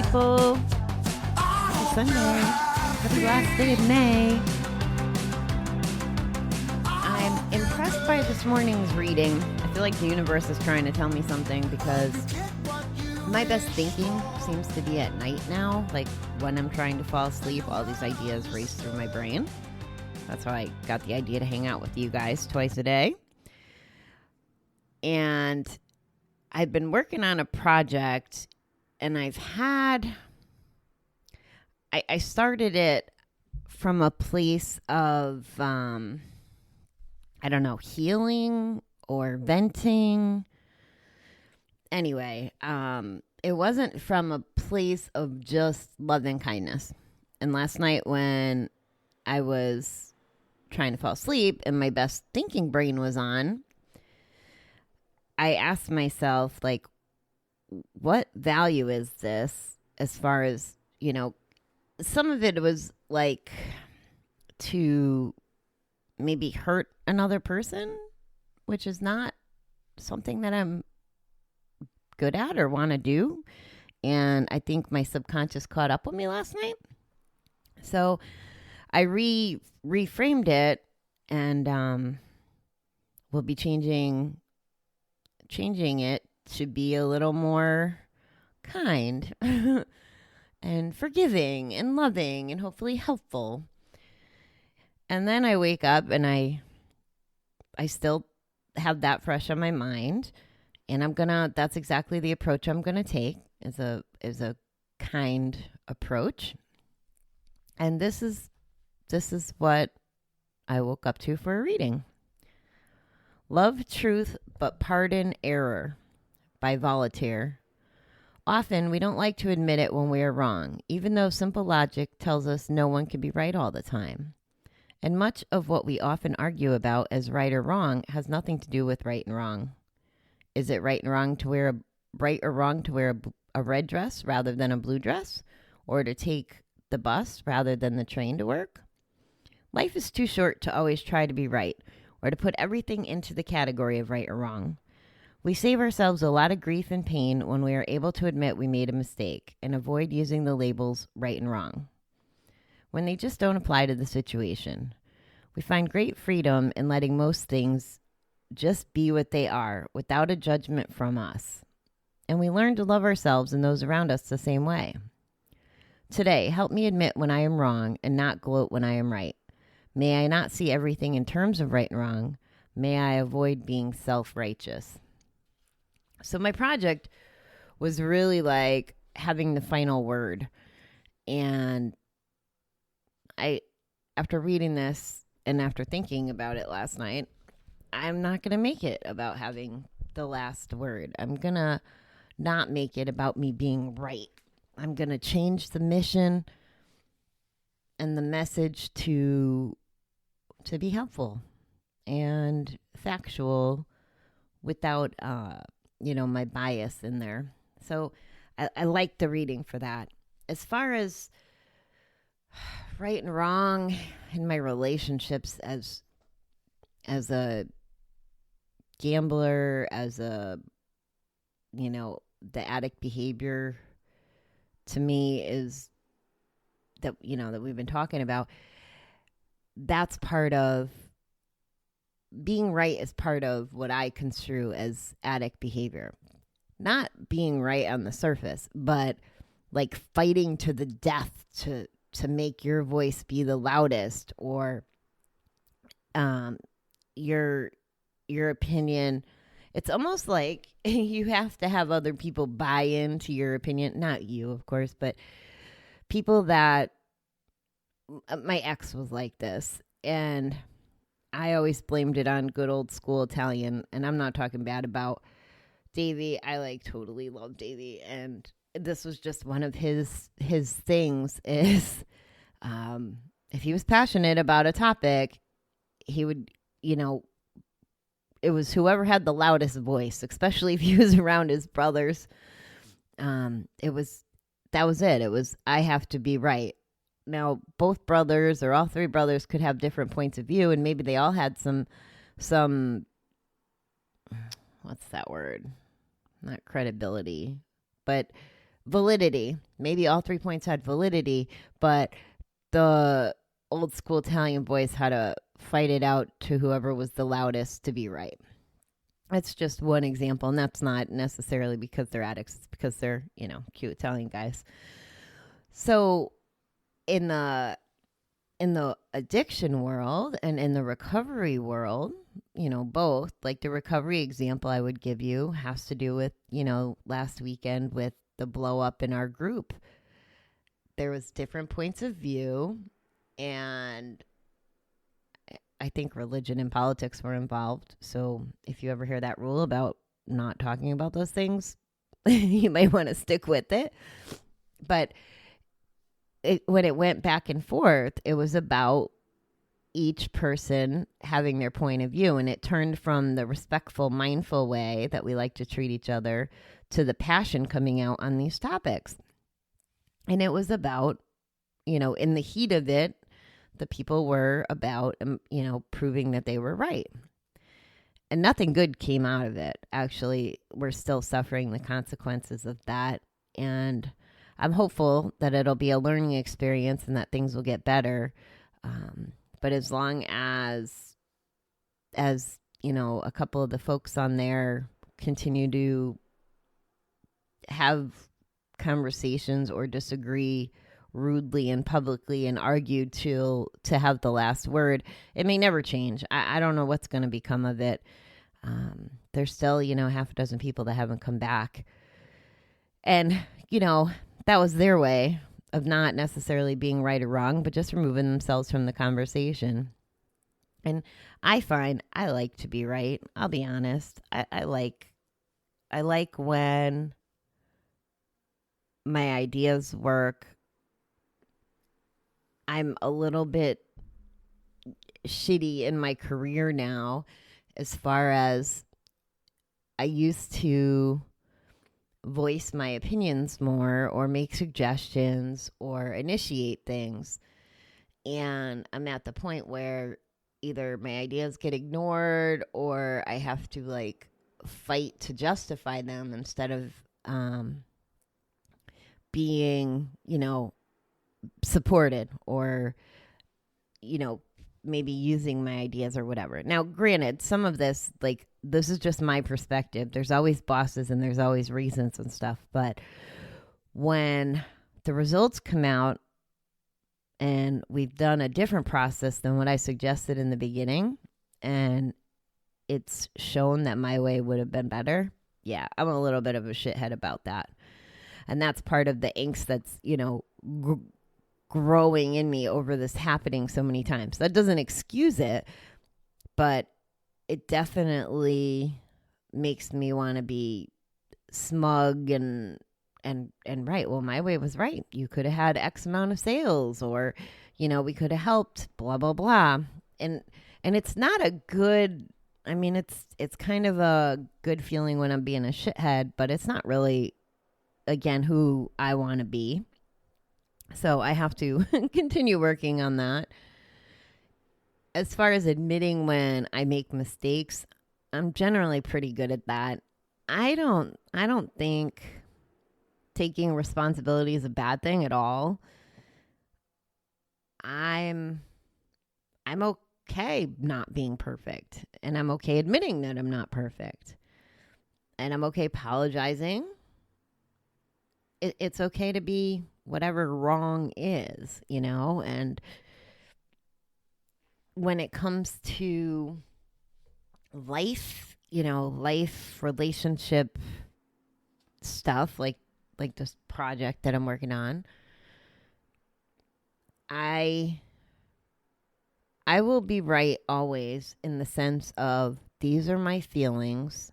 people. Happy Sunday. Happy last day of May. I'm impressed by this morning's reading. I feel like the universe is trying to tell me something because my best thinking seems to be at night now. Like when I'm trying to fall asleep, all these ideas race through my brain. That's how I got the idea to hang out with you guys twice a day. And I've been working on a project, and I started it from a place of, healing or venting. Anyway, it wasn't from a place of just love and kindness. And last night when I was trying to fall asleep and my best thinking brain was on, I asked myself, like, what value is this as far as, some of it was like to maybe hurt another person, which is not something that I'm good at or want to do. And I think my subconscious caught up with me last night. So I reframed it, and we'll be changing it to be a little more kind and forgiving and loving and hopefully helpful. And then I wake up and I still have that fresh on my mind, and that's exactly the approach I'm gonna take is a kind approach. And this is what I woke up to for a reading. Love truth, but pardon error by Voltaire. Often we don't like to admit it when we are wrong, even though simple logic tells us no one can be right all the time. And much of what we often argue about as right or wrong has nothing to do with right and wrong. Is it right or wrong to wear a red dress rather than a blue dress, or to take the bus rather than the train to work? Life is too short to always try to be right, or to put everything into the category of right or wrong. We save ourselves a lot of grief and pain when we are able to admit we made a mistake and avoid using the labels right and wrong when they just don't apply to the situation. We find great freedom in letting most things just be what they are without a judgment from us. And we learn to love ourselves and those around us the same way. Today, help me admit when I am wrong and not gloat when I am right. May I not see everything in terms of right and wrong. May I avoid being self-righteous. So my project was really like having the final word. And after reading this and after thinking about it last night, I'm not going to make it about having the last word. I'm going to not make it about me being right. I'm going to change the mission and the message to be helpful and factual without, my bias in there. So I like the reading for that. As far as right and wrong in my relationships as a gambler, as the addict behavior to me is that we've been talking about. That's part of being right, is part of what I construe as addict behavior. Not being right on the surface, but like fighting to the death to make your voice be the loudest, or your opinion. It's almost like you have to have other people buy into your opinion. Not you, of course, but people that my ex was like this, and I always blamed it on good old school Italian. And I'm not talking bad about Davey. I totally love Davey, and this was just one of his things is if he was passionate about a topic, he would, it was whoever had the loudest voice, especially if he was around his brothers. That was it. It was, I have to be right. Now, both brothers or all three brothers could have different points of view, and maybe they all had some, what's that word? Not credibility, but validity. Maybe all 3 points had validity, but the old school Italian boys had to fight it out to whoever was the loudest to be right. That's just one example, and that's not necessarily because they're addicts. It's because they're, cute Italian guys. So in the addiction world and in the recovery world, both, like the recovery example I would give you has to do with, last weekend with the blow up in our group. There was different points of view, and I think religion and politics were involved. So if you ever hear that rule about not talking about those things, you might want to stick with it. But when it went back and forth, it was about each person having their point of view. And it turned from the respectful, mindful way that we like to treat each other to the passion coming out on these topics. And it was about, in the heat of it, the people were about, proving that they were right. And nothing good came out of it. Actually, we're still suffering the consequences of that. And I'm hopeful that it'll be a learning experience and that things will get better. But as long as a couple of the folks on there continue to have conversations or disagree rudely and publicly and argue to have the last word, it may never change. I don't know what's going to become of it. There's still, half a dozen people that haven't come back. And, that was their way of not necessarily being right or wrong, but just removing themselves from the conversation. And I find I like to be right. I'll be honest. I like when my ideas work. I'm a little bit shitty in my career now, as far as I used to voice my opinions more or make suggestions or initiate things. And I'm at the point where either my ideas get ignored or I have to fight to justify them instead of being, supported or, maybe using my ideas or whatever. Now, granted, some of this, this is just my perspective. There's always bosses and there's always reasons and stuff. But when the results come out and we've done a different process than what I suggested in the beginning, and it's shown that my way would have been better, yeah, I'm a little bit of a shithead about that. And that's part of the angst that's, growing in me over this happening so many times. That doesn't excuse it, but it definitely makes me want to be smug and right. Well, my way was right. You could have had X amount of sales, or, we could have helped, blah, blah, blah. And it's not a good, it's kind of a good feeling when I'm being a shithead, but it's not really, again, who I want to be. So I have to continue working on that. As far as admitting when I make mistakes, I'm generally pretty good at that. I don't think taking responsibility is a bad thing at all. I'm okay not being perfect, and I'm okay admitting that I'm not perfect, and I'm okay apologizing. It's okay to be whatever wrong is, and when it comes to life, relationship stuff, like this project that I'm working on, I will be right always, in the sense of these are my feelings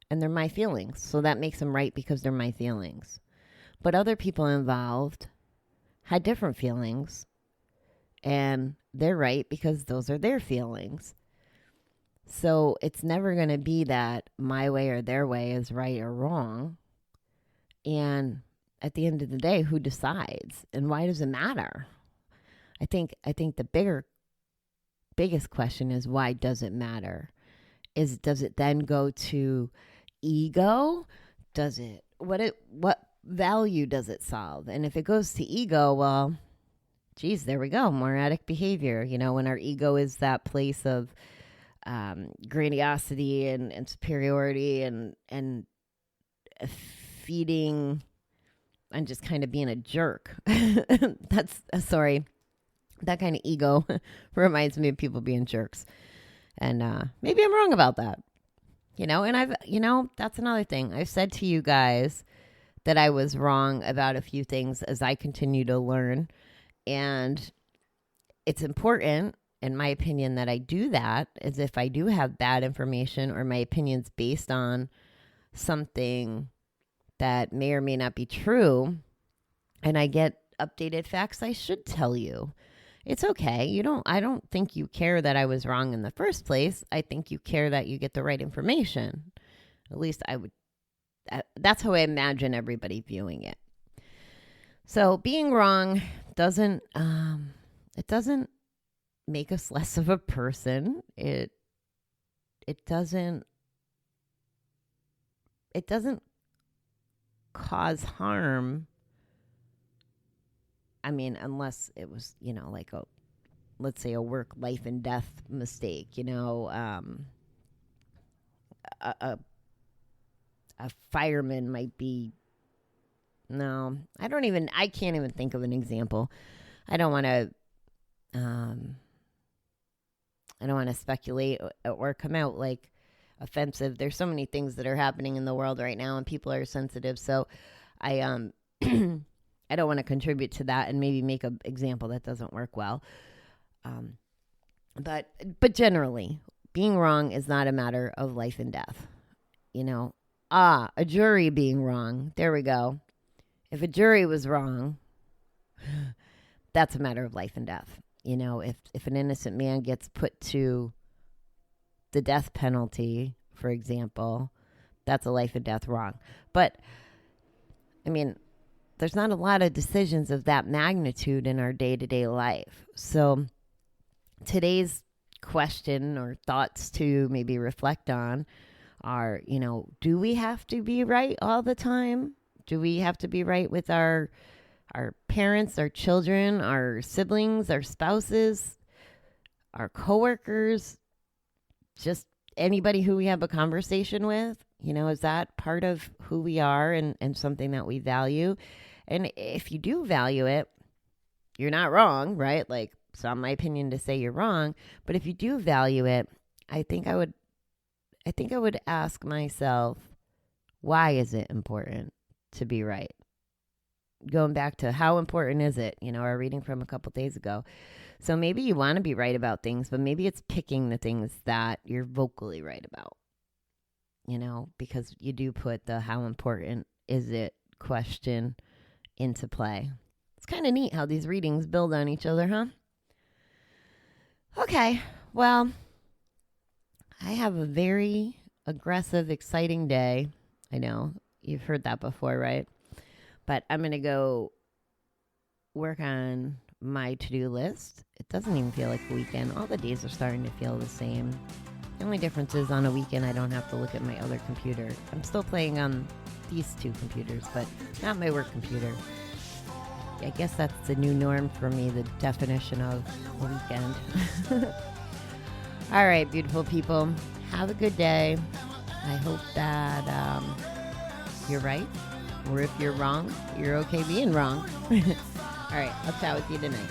and they're my feelings. So that makes them right because they're my feelings. But other people involved had different feelings, and they're right because those are their feelings. So it's never going to be that my way or their way is right or wrong. And at the end of the day, who decides, and why does it matter? I think the biggest question is, why does it matter? Does it then go to ego? Does it what value does it solve? And if it goes to ego, well, geez, there we go. More addict behavior. When our ego is that place of grandiosity and superiority and feeding and just kind of being a jerk. That's sorry. That kind of ego reminds me of people being jerks. And maybe I'm wrong about that. And that's another thing. I've said to you guys that I was wrong about a few things as I continue to learn. And it's important, in my opinion, that I do that, as if I do have bad information or my opinion's based on something that may or may not be true, and I get updated facts, I should tell you. It's okay. I don't think you care that I was wrong in the first place. I think you care that you get the right information. At least that's how I imagine everybody viewing it. So being wrong doesn't make us less of a person. It doesn't cause harm. I mean, unless it was, like let's say a work life and death mistake, a fireman might be, no, I can't even think of an example. I don't want to speculate or come out like offensive. There's so many things that are happening in the world right now and people are sensitive. So I I don't want to contribute to that and maybe make an example that doesn't work well. But generally, being wrong is not a matter of life and death. A jury being wrong. There we go. If a jury was wrong, that's a matter of life and death. If an innocent man gets put to the death penalty, for example, that's a life and death wrong. But, I mean, there's not a lot of decisions of that magnitude in our day-to-day life. So today's question or thoughts to maybe reflect on are, do we have to be right all the time? Do we have to be right with our parents, our children, our siblings, our spouses, our coworkers, just anybody who we have a conversation with? Is that part of who we are and something that we value? And if you do value it, you're not wrong, right? Like, it's not my opinion to say you're wrong, but if you do value it, I think I would ask myself, why is it important to be right? Going back to how important is it, our reading from a couple days ago. So maybe you want to be right about things, but maybe it's picking the things that you're vocally right about, because you do put the how important is it question into play. It's kind of neat how these readings build on each other, huh? Okay, well, I have a very aggressive, exciting day. I know you've heard that before, right? But I'm going to go work on my to-do list. It doesn't even feel like a weekend. All the days are starting to feel the same. The only difference is on a weekend, I don't have to look at my other computer. I'm still playing on these two computers, but not my work computer. I guess that's the new norm for me, the definition of a weekend. All right, beautiful people. Have a good day. I hope that you're right. Or if you're wrong, you're okay being wrong. All right, I'll chat with you tonight.